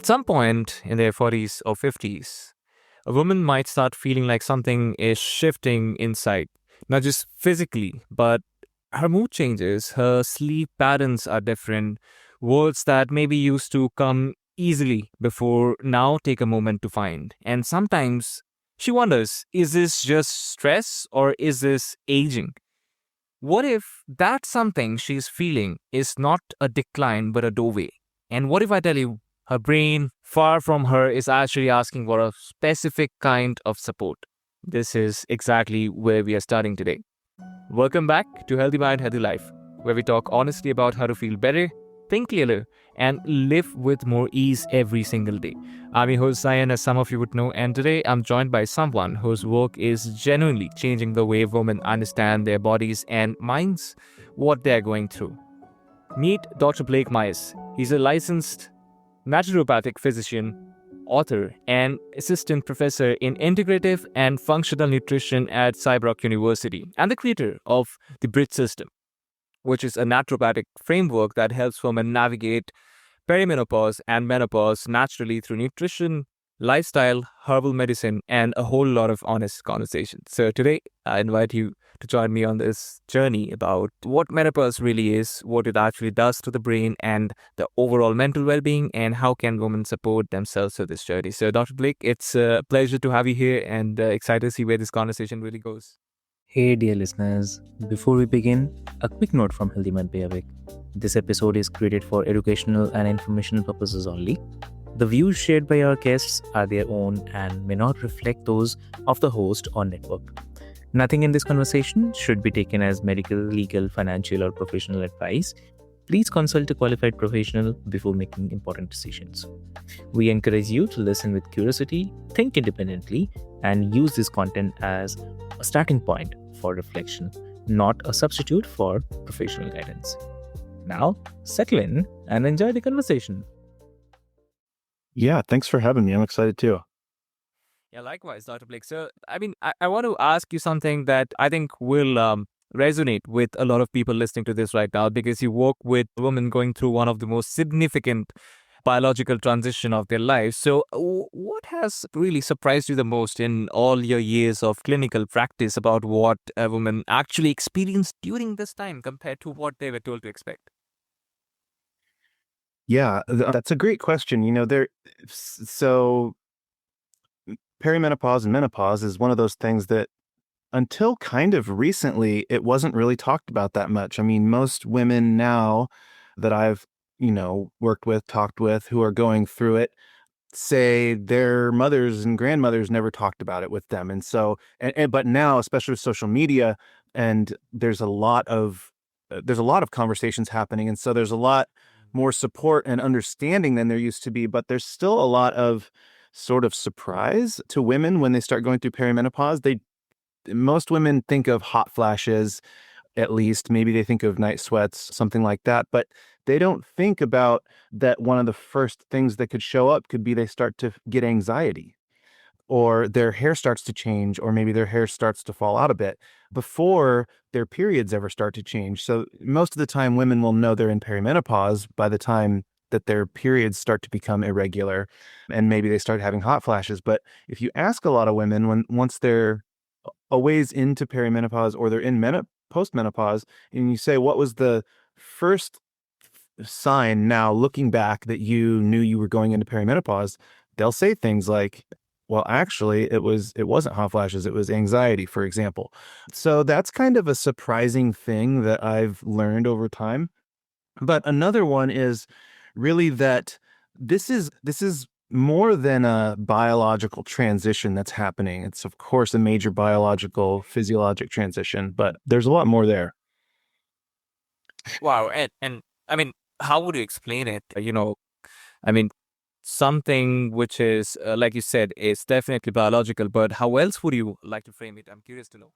At some point in their 40s or 50s, a woman might start feeling like something is shifting inside, not just physically, but her mood changes, her sleep patterns are different, words that maybe used to come easily before now take a moment to find. And sometimes she wonders, is this just stress or is this aging? What if that something she's feeling is not a decline but a doorway? And what if I tell you her brain, far from her, is actually asking for a specific kind of support? This is exactly where we are starting today. Welcome back to Healthy Mind, Healthy Life, where we talk honestly about how to feel better, think clearer, and live with more ease every single day. I'm your host, Zion, as some of you would know, and today I'm joined by someone whose work is genuinely changing the way women understand their bodies and minds, what they're going through. Meet Dr. Blake Myers. He's a licensed naturopathic physician, author, and assistant professor in integrative and functional nutrition at Cyberrock University, and the creator of the Bridge System, which is a naturopathic framework that helps women navigate perimenopause and menopause naturally through nutrition, lifestyle, herbal medicine, and a whole lot of honest conversation. So today, I invite you to join me on this journey about what menopause really is, what it actually does to the brain, and the overall mental well-being, and how can women support themselves through this journey. So, Dr. Blake, it's a pleasure to have you here, and excited to see where this conversation really goes. Hey, dear listeners, before we begin, a quick note from Healthy Man Payavik. This episode is created for educational and informational purposes only. The views shared by our guests are their own and may not reflect those of the host or network. Nothing in this conversation should be taken as medical, legal, financial, or professional advice. Please consult a qualified professional before making important decisions. We encourage you to listen with curiosity, think independently, and use this content as a starting point for reflection, not a substitute for professional guidance. Now, settle in and enjoy the conversation. Yeah, thanks for having me. I'm excited too. Yeah, likewise, Dr. Blake. So, I want to ask you something that I think will resonate with a lot of people listening to this right now, because you work with women going through one of the most significant biological transition of their lives. So, what has really surprised you the most in all your years of clinical practice about what a woman actually experienced during this time compared to what they were told to expect? Yeah, that's a great question. So perimenopause and menopause is one of those things that until kind of recently, it wasn't really talked about that much. I mean, most women now that I've, worked with, talked with, who are going through it, say their mothers and grandmothers never talked about it with them. And so, but now, especially with social media, and there's a lot of conversations happening. And so there's a lot more support and understanding than there used to be, but there's still a lot of sort of surprise to women when they start going through perimenopause. Most women think of hot flashes, at least. Maybe they think of night sweats, something like that. But they don't think about that one of the first things that could show up could be they start to get anxiety, or their hair starts to change, or maybe their hair starts to fall out a bit before their periods ever start to change. So most of the time, women will know they're in perimenopause by the time that their periods start to become irregular, and maybe they start having hot flashes. But if you ask a lot of women, once they're a ways into perimenopause or they're in postmenopause, and you say, what was the first sign now looking back that you knew you were going into perimenopause, they'll say things like, well, actually, it wasn't hot flashes, it was anxiety, for example. So that's kind of a surprising thing that I've learned over time. But another one is really that this is more than a biological transition that's happening. It's, of course, a major biological, physiologic transition, but there's a lot more there. Wow. And I mean, how would you explain it? I mean, something which is, like you said, is definitely biological, but how else would you like to frame it? I'm curious to know.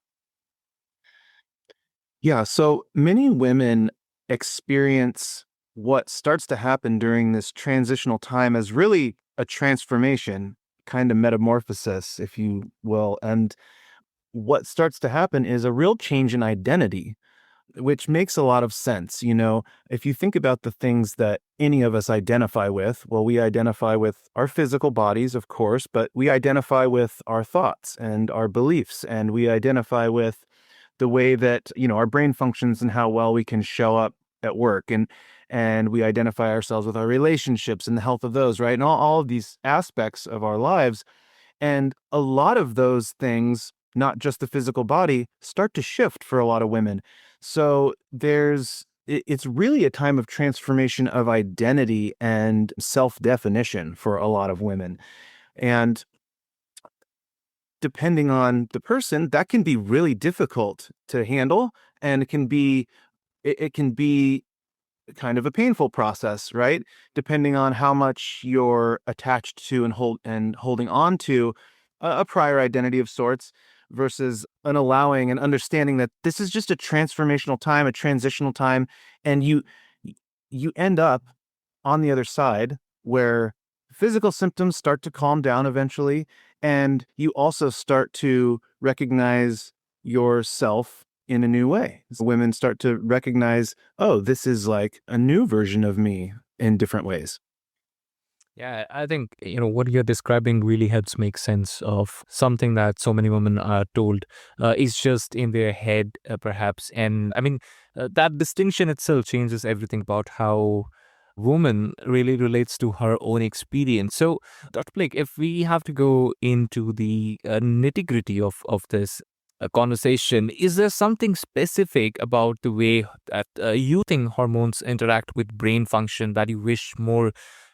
Yeah, so many women experience what starts to happen during this transitional time as really a transformation, kind of metamorphosis, if you will. And what starts to happen is a real change in identity. which makes a lot of sense. You know, if you think about the things that any of us identify with, well, we identify with our physical bodies, of course, but we identify with our thoughts and our beliefs, and we identify with the way that, you know, our brain functions and how well we can show up at work. And we identify ourselves with our relationships and the health of those, right? And all of these aspects of our lives. And a lot of those things, not just the physical body, start to shift for a lot of women. So it's really a time of transformation of identity and self-definition for a lot of women. And depending on the person, that can be really difficult to handle. And it can be kind of a painful process, right? Depending on how much you're attached to and holding on to a prior identity of sorts versus an allowing and understanding that this is just a transformational time, a transitional time, and you end up on the other side where physical symptoms start to calm down eventually, and you also start to recognize yourself in a new way. So women start to recognize, oh, this is like a new version of me in different ways. Yeah, I think, what you're describing really helps make sense of something that so many women are told is just in their head, perhaps. And I mean, that distinction itself changes everything about how woman really relates to her own experience. So, Dr. Blake, if we have to go into the nitty-gritty of this conversation, is there something specific about the way that you think hormones interact with brain function that you wish more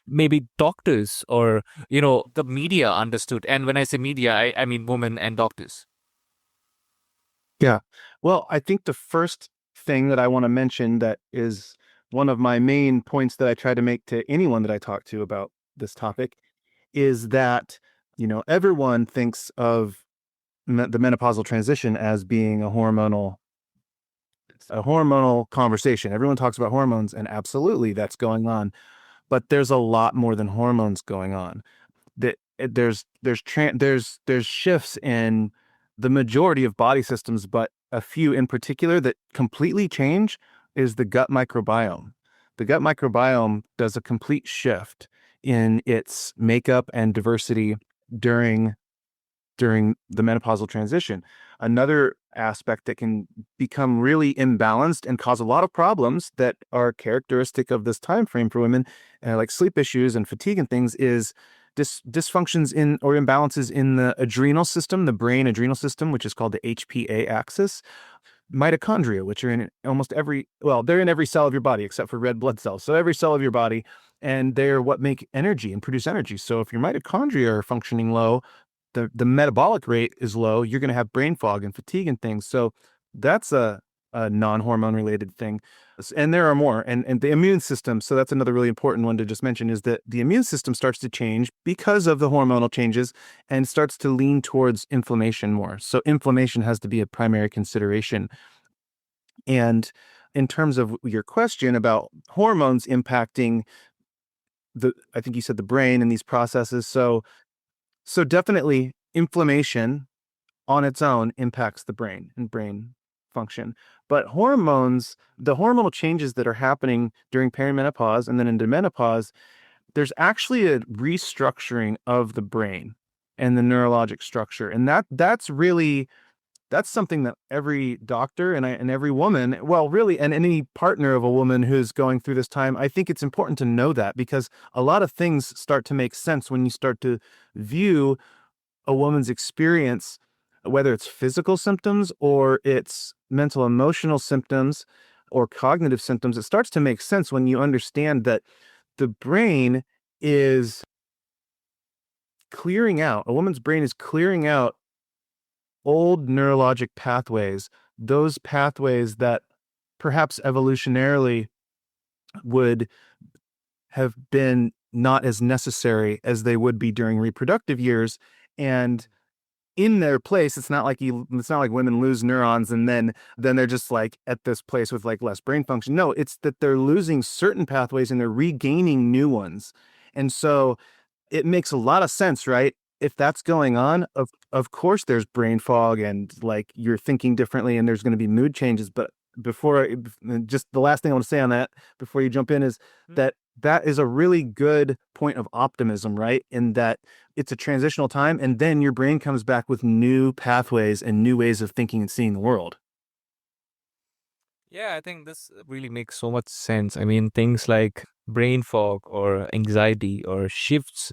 maybe doctors or the media understood? And when I say media, I mean women and doctors. Yeah. Well, I think the first thing that I want to mention that is one of my main points that I try to make to anyone that I talk to about this topic is that, everyone thinks of the menopausal transition as being a hormonal conversation. Everyone talks about hormones, and absolutely that's going on. But there's a lot more than hormones going on. There's shifts in the majority of body systems, but a few in particular that completely change is the gut microbiome. The gut microbiome does a complete shift in its makeup and diversity during the menopausal transition. Another aspect that can become really imbalanced and cause a lot of problems that are characteristic of this time frame for women, like sleep issues and fatigue and things, is dysfunctions in or imbalances in the adrenal system, the brain adrenal system, which is called the HPA axis. Mitochondria, which are in they're in every cell of your body except for red blood cells. So every cell of your body, and they're what make energy and produce energy. So if your mitochondria are functioning low, the metabolic rate is low, you're going to have brain fog and fatigue and things. So that's a non-hormone related thing. And there are more. And the immune system, so that's another really important one to just mention, is that the immune system starts to change because of the hormonal changes and starts to lean towards inflammation more. So inflammation has to be a primary consideration. And in terms of your question about hormones impacting I think you said the brain and these processes. So definitely inflammation on its own impacts the brain and brain function. But the hormonal changes that are happening during perimenopause and then into menopause, there's actually a restructuring of the brain and the neurologic structure. And that's something that every doctor and every woman, well, really, and any partner of a woman who's going through this time, I think it's important to know that, because a lot of things start to make sense when you start to view a woman's experience, whether it's physical symptoms or it's mental emotional symptoms or cognitive symptoms. It starts to make sense when you understand that the brain is a woman's brain is clearing out old neurologic pathways, those pathways that perhaps evolutionarily would have been not as necessary as they would be during reproductive years. And in their place, it's not like women lose neurons and then they're just like at this place with like less brain function. No, it's that they're losing certain pathways and they're regaining new ones. And so it makes a lot of sense, right? If that's going on, of course there's brain fog and like you're thinking differently and there's going to be mood changes. But just the last thing I want to say on that before you jump in is that that is a really good point of optimism, right? In that it's a transitional time, and then your brain comes back with new pathways and new ways of thinking and seeing the world. Yeah, I think this really makes so much sense. I mean, things like brain fog or anxiety or shifts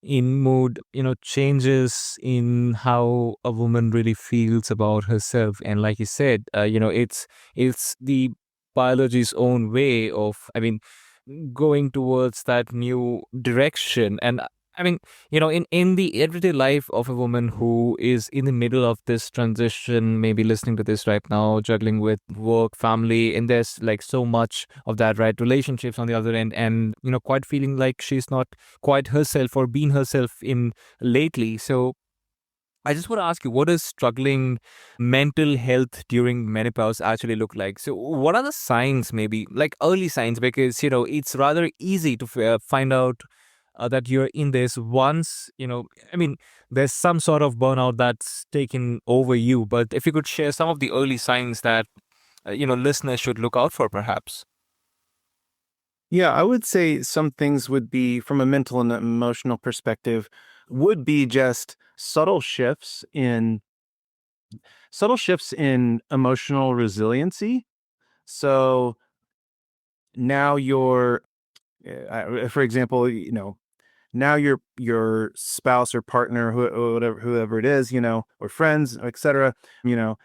in mood, changes in how a woman really feels about herself. And like you said, it's the biology's own way of, going towards that new direction. And I mean, in the everyday life of a woman who is in the middle of this transition, maybe listening to this right now, juggling with work, family, and there's like so much of that, right? Relationships on the other end, and quite feeling like she's not quite herself or been herself in lately. So I just want to ask you, what does struggling mental health during menopause actually look like? So, what are the signs, maybe like early signs? Because, it's rather easy to find out that you're in this once, there's some sort of burnout that's taken over you. But if you could share some of the early signs that, listeners should look out for, perhaps. Yeah, I would say some things would be, from a mental and emotional perspective, would be just subtle shifts in emotional resiliency. So now for example, now your spouse or partner, whoever it is, or friends, etc. You know,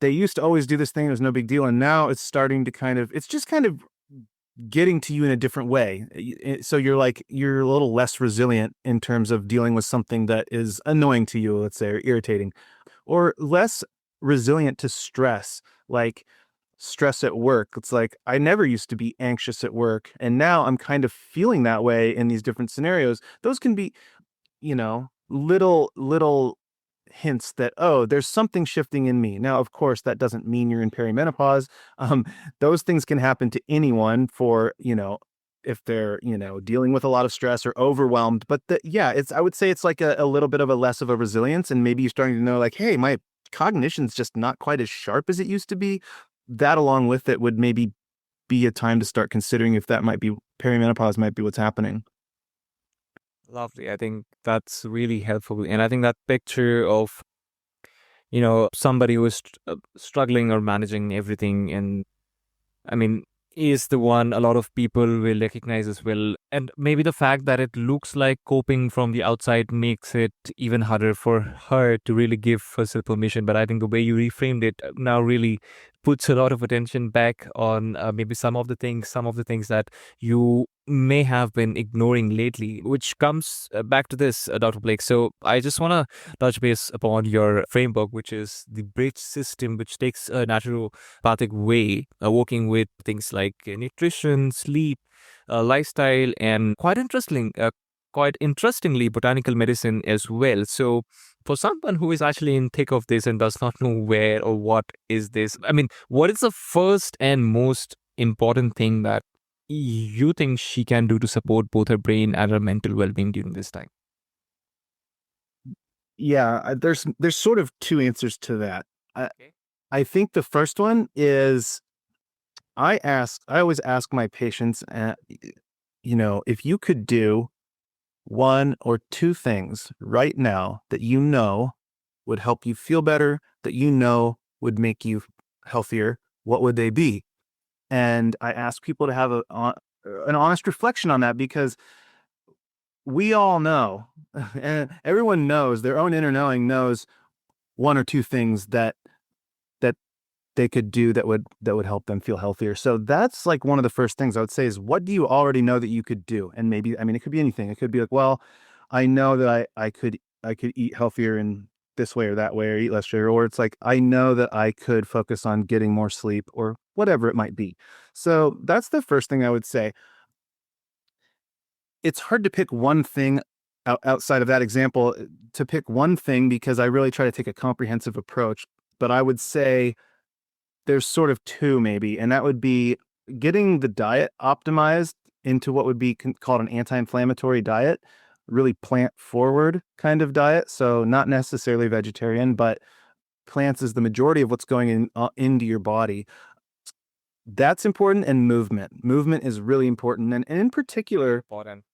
they used to always do this thing; it was no big deal, and now it's starting to it's just kind of getting to you in a different way. So you're a little less resilient in terms of dealing with something that is annoying to you, let's say, or irritating, or less resilient to stress, like stress at work. It's like I never used to be anxious at work, and now I'm kind of feeling that way in these different scenarios. Those can be, little hints that, oh, there's something shifting in me. Now, of course, that doesn't mean you're in perimenopause. Um, those things can happen to anyone for, if they're, dealing with a lot of stress or overwhelmed. But yeah, I would say it's like a little bit of a less of a resilience. And maybe you're starting to know, like, hey, my cognition's just not quite as sharp as it used to be. That, along with it, would maybe be a time to start considering if that might be perimenopause, might be what's happening. Lovely. I think that's really helpful. And I think that picture of, somebody who is struggling or managing everything, and I mean, is the one a lot of people will recognize as well. And maybe the fact that it looks like coping from the outside makes it even harder for her to really give herself permission. But I think the way you reframed it now really puts a lot of attention back on maybe some of the things that you may have been ignoring lately, which comes back to this, Dr. Blake. So I just want to touch base upon your framework, which is the bridge system, which takes a naturopathic way, working with things like nutrition, sleep, lifestyle, and quite interestingly, botanical medicine as well. So, for someone who is actually in thick of this and does not know where or what is this, I mean, what is the first and most important thing that you think she can do to support both her brain and her mental well-being during this time? Yeah, there's sort of two answers to that. I Okay. I think the first one is I always ask my patients, if you could do one or two things right now that would help you feel better, that would make you healthier, what would they be? And I ask people to have an honest reflection on that, because we all know, and everyone knows, their own inner knowing knows one or two things that they could do that would help them feel healthier. So that's like one of the first things I would say is, what do you already know that you could do? And maybe, I mean, it could be anything. It could be like, well, I know that I could eat healthier in this way or that way, or eat less sugar, or it's like, I know that I could focus on getting more sleep, or whatever it might be. So that's the first thing I would say. It's hard to pick one thing outside of that example, to pick one thing, because I really try to take a comprehensive approach. But I would say there's sort of two, maybe, and that would be getting the diet optimized into what would be called an anti-inflammatory diet, really plant forward kind of diet. So not necessarily vegetarian, but plants is the majority of what's going into your body. That's important, and movement is really important, and in particular, Important.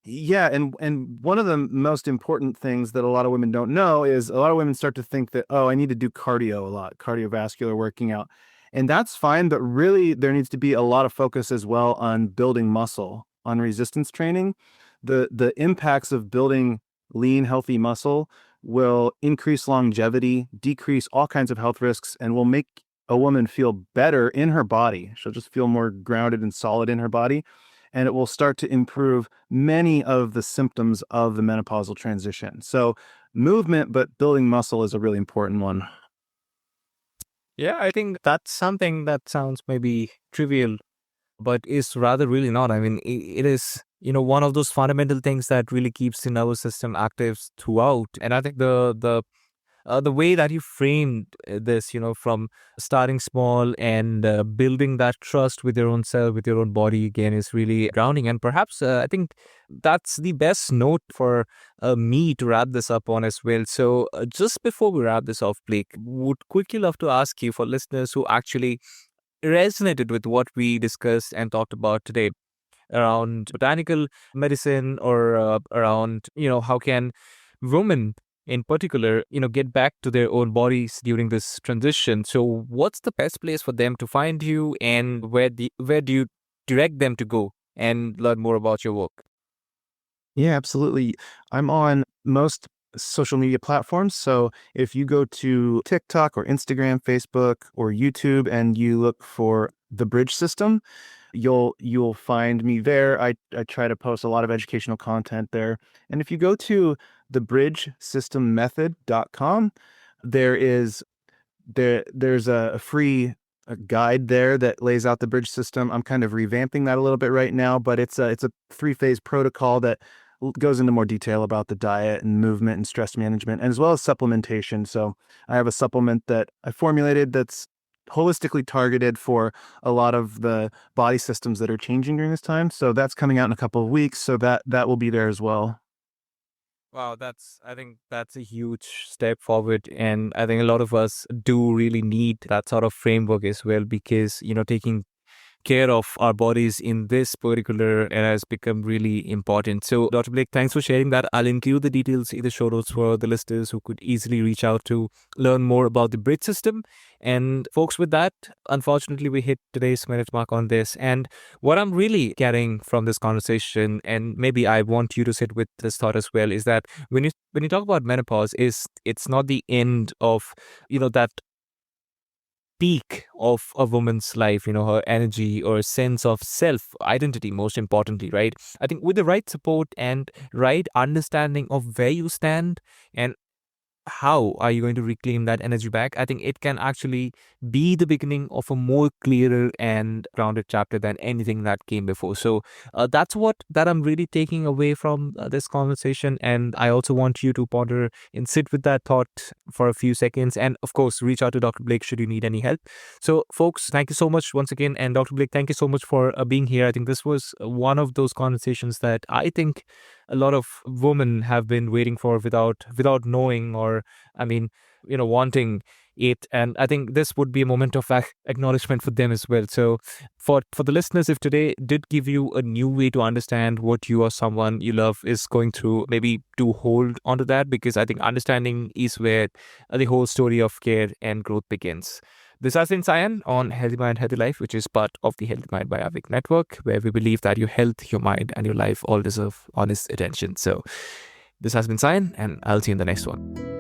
yeah, and one of the most important things that a lot of women don't know is a lot of women start to think that, oh, I need to do cardio a lot, cardiovascular working out. And that's fine, but really there needs to be a lot of focus as well on building muscle, on resistance training. The impacts of building lean, healthy muscle will increase longevity, decrease all kinds of health risks, and will make a woman feel better in her body. She'll just feel more grounded and solid in her body, and it will start to improve many of the symptoms of the menopausal transition. So movement, but building muscle is a really important one. Yeah, I think that's something that sounds maybe trivial, but is rather really not. I mean, it is, one of those fundamental things that really keeps the nervous system active throughout. And I think the way that you framed this, from starting small and building that trust with your own self, with your own body again, is really grounding. And perhaps I think that's the best note for me to wrap this up on as well. So just before we wrap this off, Blake, would quickly love to ask you, for listeners who actually resonated with what we discussed and talked about today around botanical medicine, or around, how can women in particular, get back to their own bodies during this transition. So what's the best place for them to find you, and where do you direct them to go and learn more about your work? Yeah, absolutely. I'm on most social media platforms. So if you go to TikTok or Instagram, Facebook, or YouTube and you look for the Bridge System, you'll find me there. I try to post a lot of educational content there. And if you go to thebridgesystemmethod.com, there's a free guide there that lays out the bridge system. I'm kind of revamping that a little bit right now, but it's a 3-phase protocol that goes into more detail about the diet and movement and stress management, and as well as supplementation. So I have a supplement that I formulated that's holistically targeted for a lot of the body systems that are changing during this time. So that's coming out in a couple of weeks. So that will be there as well. Wow, I think that's a huge step forward. And I think a lot of us do really need that sort of framework as well, because, taking care of our bodies in this particular era has become really important. So, Dr. Blake, thanks for sharing that. I'll include the details in the show notes for the listeners who could easily reach out to learn more about the bridge system. And folks, with that, unfortunately, we hit today's minute mark on this. And what I'm really getting from this conversation, and maybe I want you to sit with this thought as well, is that when you talk about menopause, it's not the end of, that peak of a woman's life, her energy or sense of self identity, most importantly, right? I think with the right support and right understanding of where you stand and how are you going to reclaim that energy back, I think it can actually be the beginning of a more clearer and grounded chapter than anything that came before. So that's what that I'm really taking away from this conversation. And I also want you to ponder and sit with that thought for a few seconds, and of course reach out to Dr. Blake should you need any help. So folks, thank you so much once again, and Dr. Blake, thank you so much for being here. I think this was one of those conversations that I think a lot of women have been waiting for without knowing, or wanting it. And I think this would be a moment of acknowledgement for them as well. So for the listeners, if today did give you a new way to understand what you or someone you love is going through, maybe to hold onto that, because I think understanding is where the whole story of care and growth begins. This has been Sayan on Healthy Mind, Healthy Life, which is part of the Healthy Mind by Avik network, where we believe that your health, your mind, and your life all deserve honest attention. So this has been Sayan, and I'll see you in the next one.